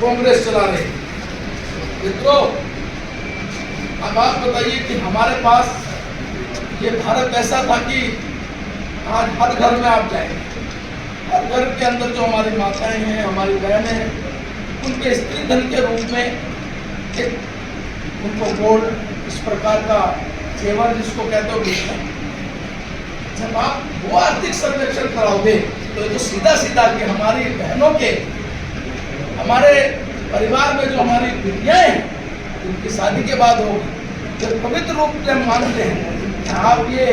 कांग्रेस चला रही है। मित्रों, अब आप बताइए कि हमारे पास ये भारत ऐसा था कि आज हर घर में आप जाएंगे, हर घर के अंदर जो हमारी माताएं हैं, हमारी बहनें हैं, उनके स्त्री धन के रूप में एक उनको गोल्ड इस प्रकार का जेवर जिसको कहते हो मिलता है। जब आप वो आर्थिक सर्वेक्षण कराओगे तो ये तो सीधा सीधा कि हमारी बहनों के, हमारे परिवार में जो हमारी बेटियां हैं उनकी शादी के बाद होगी, जब पवित्र रूप से हम मानते हैं, आप ये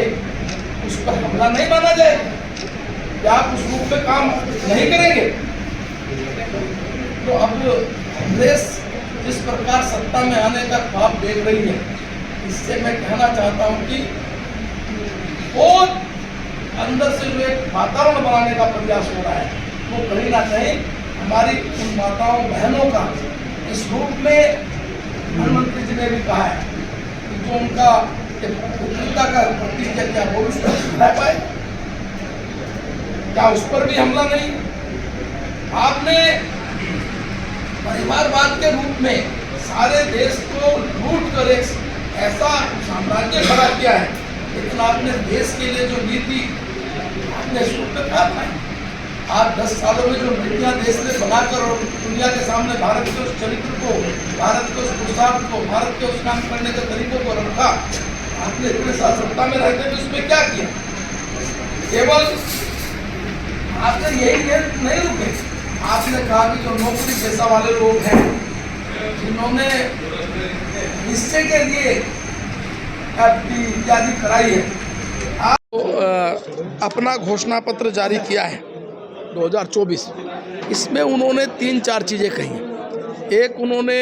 उस पर हमला नहीं माना जाएगा, क्या आप उस रूप में काम नहीं करेंगे? तो अब कांग्रेस जिस प्रकार सत्ता में आने का ख्वाब देख रही है, इससे मैं कहना चाहता हूं कि बहुत अंदर से जो एक वातावरण बनाने का प्रयास हो रहा है, वो कहीं ना कहीं हमारी उन माताओं बहनों का इस रूप में, प्रधानमंत्री जी ने भी कहा है कि जो उनका पुत्रता का प्रतीक है, क्या वो उस पर दिखा पाए? क्या उस पर भी हमला नहीं? आपने परिवारवाद के रूप में सारे देश को लूट कर एक ऐसा साम्राज्य खड़ा किया है, लेकिन आपने देश के लिए जो नीति आपने शुरू में कहा था, आज 10 सालों में जो नीतियां देश ने बनाकर और दुनिया के सामने भारत के उस चरित्र को, भारत के उस पुरुषार्थ को, भारत के उस काम करने के तरीकों को रखा, आपने इतने साल सत्ता में रहते हुए उसमें क्या किया? केवल आपने यही नहीं रुके, आपने कहा कि जो नौकरी पेशा वाले लोग हैं, जिन्होंने निश्चय के लिए इत्यादि कराई है, अपना घोषणा पत्र जारी किया है 2024। इसमें उन्होंने 3-4 चीज़ें कही। एक, उन्होंने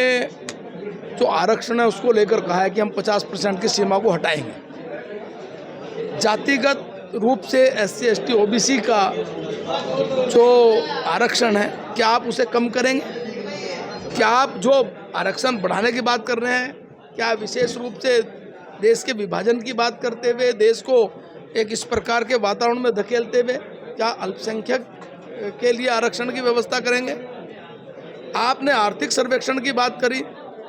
जो आरक्षण है उसको लेकर कहा है कि हम 50% की सीमा को हटाएंगे। जातिगत रूप से SC ST OBC का जो आरक्षण है, क्या आप उसे कम करेंगे? क्या आप जो आरक्षण बढ़ाने की बात कर रहे हैं, क्या विशेष रूप से देश के विभाजन की बात करते हुए देश को एक इस प्रकार के वातावरण में धकेलते हुए क्या अल्पसंख्यक के लिए आरक्षण की व्यवस्था करेंगे? आपने आर्थिक सर्वेक्षण की बात करी।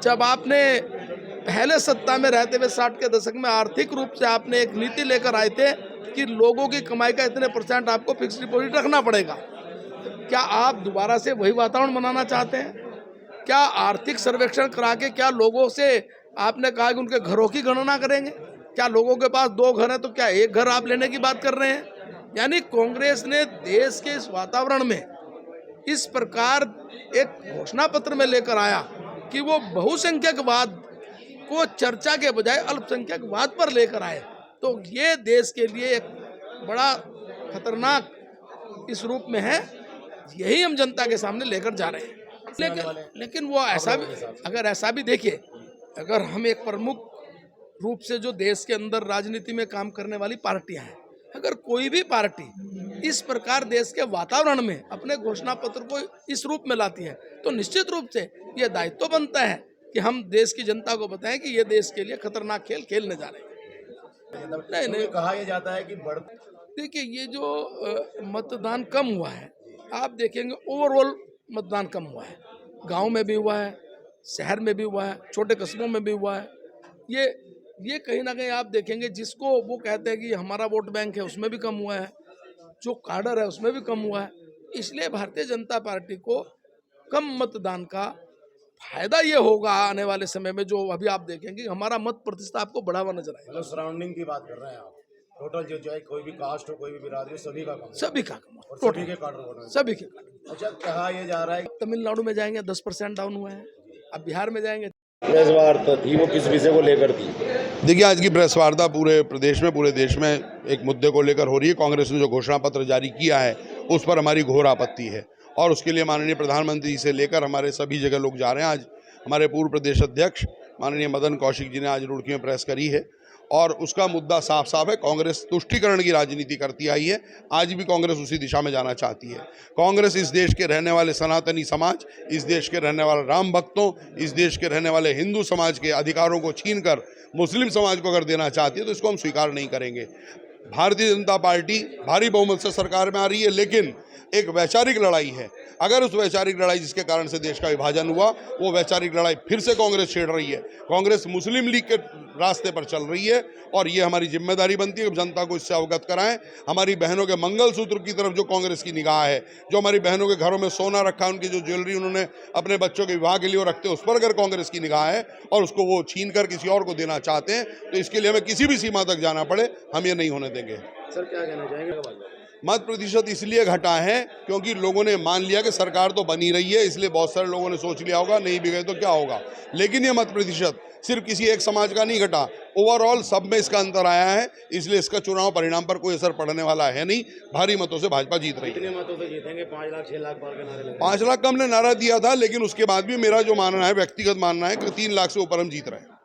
जब आपने पहले सत्ता में रहते हुए 60 के दशक में आर्थिक रूप से आपने एक नीति लेकर आए थे कि लोगों की कमाई का इतने % आपको फिक्स डिपॉजिट रखना पड़ेगा। क्या आप दोबारा से वही वातावरण बनाना चाहते हैं? क्या आर्थिक सर्वेक्षण करा के क्या लोगों से आपने कहा कि उनके घरों की गणना करेंगे? क्या लोगों के पास 2 घर हैं तो क्या 1 घर आप लेने की बात कर रहे हैं? यानी कांग्रेस ने देश के इस वातावरण में इस प्रकार एक घोषणा पत्र में लेकर आया कि वो बहुसंख्यकवाद को चर्चा के बजाय अल्पसंख्यकवाद पर लेकर आए, तो ये देश के लिए एक बड़ा खतरनाक इस रूप में है। यही हम जनता के सामने लेकर जा रहे हैं। लेकिन वो ऐसा भी, अगर ऐसा भी देखिए, अगर हम एक प्रमुख रूप से जो देश के अंदर राजनीति में काम करने वाली पार्टियां हैं, अगर कोई भी पार्टी इस प्रकार देश के वातावरण में अपने घोषणा पत्र को इस रूप में लाती है, तो निश्चित रूप से यह दायित्व बनता है कि हम देश की जनता को बताएं कि ये देश के लिए खतरनाक खेल खेलने जा रहे हैं। नहीं कहा यह जाता है कि देखिए, ये जो मतदान कम हुआ है, आप देखेंगे ओवरऑल मतदान कम हुआ है। गांव में भी हुआ है, शहर में भी हुआ है, छोटे कस्बों में भी हुआ है। ये कहीं ना कहीं आप देखेंगे, जिसको वो कहते हैं कि हमारा वोट बैंक है, उसमें भी कम हुआ है, जो कार्डर है उसमें भी कम हुआ है। इसलिए भारतीय जनता पार्टी को कम मतदान का फायदा ये होगा आने वाले समय में। जो अभी आप देखेंगे हमारा मत प्रतिशत आपको बढ़ा हुआ नजर आएगा। मतलब सराउंडिंग की बात कर रहे हैं आप, टोटल जो है कोई भी कास्ट हो, कोई भी बिरादरी, सभी का कम, सभी का कम, सभी के कार्डर, सभी के कार्डर। अच्छा, कहा यह जा रहा है तमिलनाडु में जाएंगे 10% डाउन हुआ है, अब बिहार में जाएंगे। प्रेस वार्ता थी, वो किस विषय को लेकर थी? देखिए, आज की प्रेस वार्ता पूरे प्रदेश में, पूरे देश में एक मुद्दे को लेकर हो रही है। कांग्रेस ने जो घोषणा पत्र जारी किया है उस पर हमारी घोर आपत्ति है, और उसके लिए माननीय प्रधानमंत्री से लेकर हमारे सभी जगह लोग जा रहे हैं। आज हमारे पूर्व प्रदेश अध्यक्ष माननीय मदन कौशिक जी ने आज रुड़की में प्रेस करी है, और उसका मुद्दा साफ साफ है। कांग्रेस तुष्टीकरण की राजनीति करती आई है, आज भी कांग्रेस उसी दिशा में जाना चाहती है। कांग्रेस इस देश के रहने वाले सनातनी समाज, इस देश के रहने वाले राम भक्तों, इस देश के रहने वाले हिंदू समाज के अधिकारों को छीनकर मुस्लिम समाज को अगर देना चाहती है तो इसको हम स्वीकार नहीं करेंगे। भारतीय जनता पार्टी भारी बहुमत से सरकार में आ रही है, लेकिन एक वैचारिक लड़ाई है। अगर उस वैचारिक लड़ाई जिसके कारण से देश का विभाजन हुआ, वो वैचारिक लड़ाई फिर से कांग्रेस छेड़ रही है, कांग्रेस मुस्लिम लीग के रास्ते पर चल रही है, और ये हमारी जिम्मेदारी बनती है कि जनता को इससे अवगत कराएं। हमारी बहनों के मंगलसूत्र की तरफ जो कांग्रेस की निगाह है, जो हमारी बहनों के घरों में सोना रखा है, उनकी जो ज्वेलरी उन्होंने अपने बच्चों के विवाह के लिए रखते हैं, उस पर अगर कांग्रेस की निगाह है और उसको वो छीन कर किसी और को देना चाहते हैं, तो इसके लिए हमें किसी भी सीमा तक जाना पड़े, हम ये नहीं होने देंगे। सर क्या कहना चाहेंगे? मत प्रतिशत इसलिए घटा है क्योंकि लोगों ने मान लिया कि सरकार तो बनी रही है, इसलिए बहुत सारे लोगों ने सोच लिया होगा नहीं भी गए तो क्या होगा। लेकिन ये मत प्रतिशत सिर्फ किसी एक समाज का नहीं घटा, ओवरऑल सब में इसका अंतर आया है, इसलिए इसका चुनाव परिणाम पर कोई असर पड़ने वाला है नहीं। भारी मतों से भाजपा जीत रही है। कितने मतों से जीतेंगे? 5 लाख 6 लाख पार के नारे लगे। 5 लाख का हमने नारा दिया था, लेकिन उसके बाद भी मेरा जो मानना है, व्यक्तिगत मानना है कि 3 लाख से ऊपर हम जीत रहे हैं।